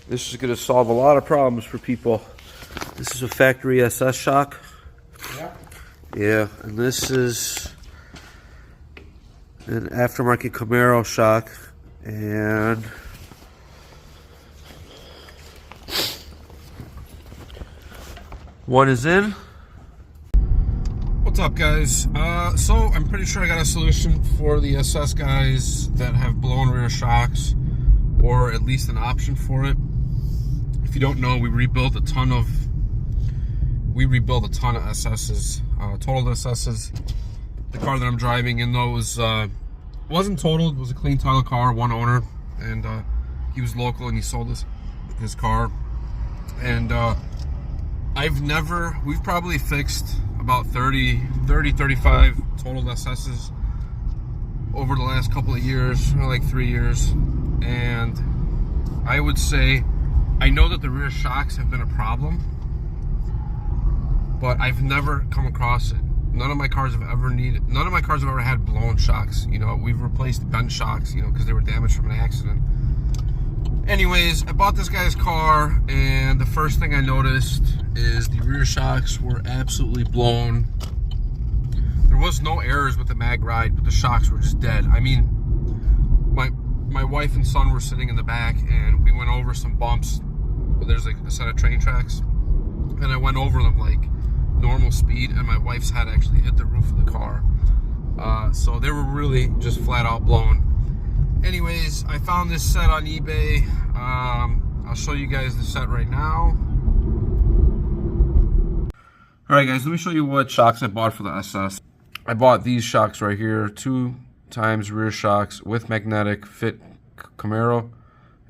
This is going to solve a lot of problems for people. This is a factory SS shock. Yeah. Yeah, and this is an aftermarket Camaro shock. And one is in. What's up, guys? So I'm pretty sure I got a solution for the SS guys that have blown rear shocks, or at least an option for it. If you don't know, we rebuild a ton of SSs, totaled SSs. The car that I'm driving in those wasn't totaled. It was a clean title car, one owner, and he was local and he sold his car. And we've probably fixed about 35 totaled SSs over the last couple of years, like 3 years. And I would say, I know that the rear shocks have been a problem, but I've never come across it. None of my cars have ever had blown shocks. You know, we've replaced bent shocks, you know, because they were damaged from an accident. Anyways, I bought this guy's car, and the first thing I noticed is the rear shocks were absolutely blown. There was no errors with the mag ride, but the shocks were just dead. I mean, my wife and son were sitting in the back, and we went over some bumps. There's like a set of train tracks, and I went over them like normal speed, and my wife's head actually hit the roof of the car. So they were really just flat out blown. Anyways, I found this set on eBay. I'll show you guys the set right now. Alright guys, let me show you what shocks I bought for the SS. I bought these shocks right here, 2 times rear shocks with magnetic fit Camaro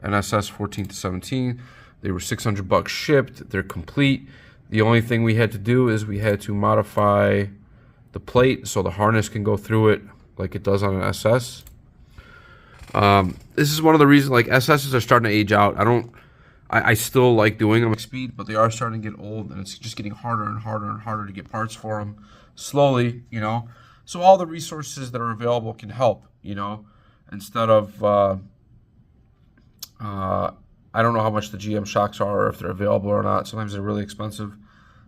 and SS 14 to 17. They were $600 shipped. They're complete. The only thing we had to do is we had to modify the plate so the harness can go through it like it does on an SS. This is one of the reasons, like, SSs are starting to age out. I still like doing them at speed, but they are starting to get old, and it's just getting harder and harder and harder to get parts for them slowly, you know. So all the resources that are available can help, you know, instead of, I don't know how much the GM shocks are, or if they're available or not. Sometimes they're really expensive.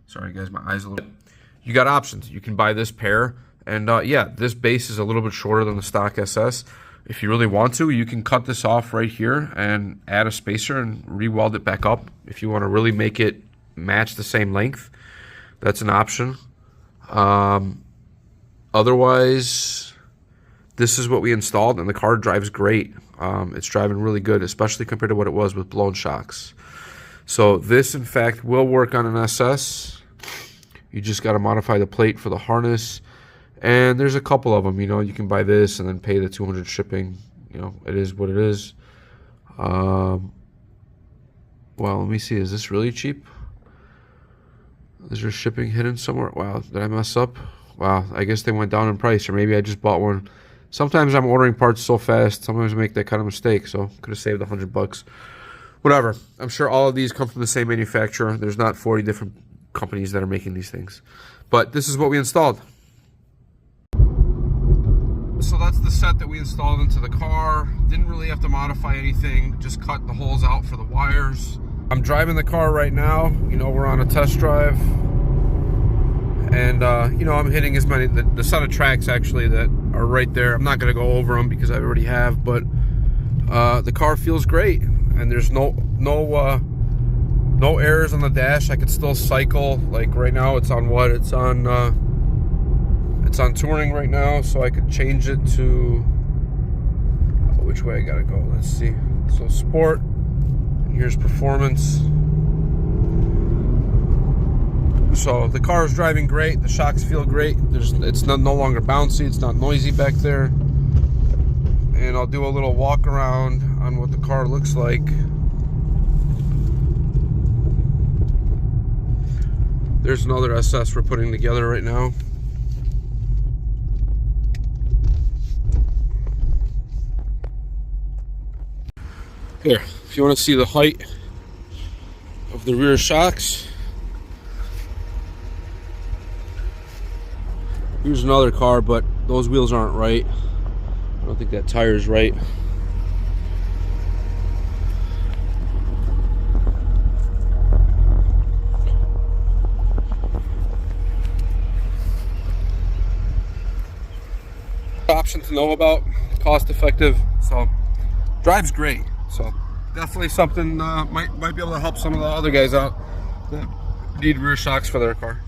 Sorry guys, my eyes a little bit. You got options. You can buy this pair, and yeah, this base is a little bit shorter than the stock SS. If you really want to, you can cut this off right here and add a spacer and re-weld it back up. If you want to really make it match the same length, that's an option. Otherwise, this is what we installed, and the car drives great. It's driving really good, especially compared to what it was with blown shocks. So this, in fact, will work on an SS. You just got to modify the plate for the harness. And there's a couple of them, you know. You can buy this and then pay the $200 shipping. You know, it is what it is. Well, let me see. Is this really cheap? Is there shipping hidden somewhere? Wow, did I mess up? Wow, I guess they went down in price, or maybe I just bought one. Sometimes I'm ordering parts so fast, sometimes I make that kind of mistake, so could have saved $100. Whatever. I'm sure all of these come from the same manufacturer. There's not 40 different companies that are making these things. But this is what we installed. So that's the set that we installed into the car. Didn't really have to modify anything, just cut the holes out for the wires. I'm driving the car right now. You know, we're on a test drive. And, you know, I'm hitting as many, the set of tracks actually that are right there. I'm not going to go over them because I already have, but the car feels great. And there's no errors on the dash. I could still cycle. Like right now it's on what? It's on touring right now, so I could change it to, which way I gotta go? Let's see. So sport, and here's performance. So the car is driving great. The shocks feel great. It's no longer bouncy. It's not noisy back there. And I'll do a little walk around on what the car looks like. There's another SS we're putting together right now. Here, if you want to see the height of the rear shocks, here's another car, but those wheels aren't right. I don't think that tire's right. Option to know about, cost effective, so drives great. So definitely something might be able to help some of the other guys out that need rear shocks for their car.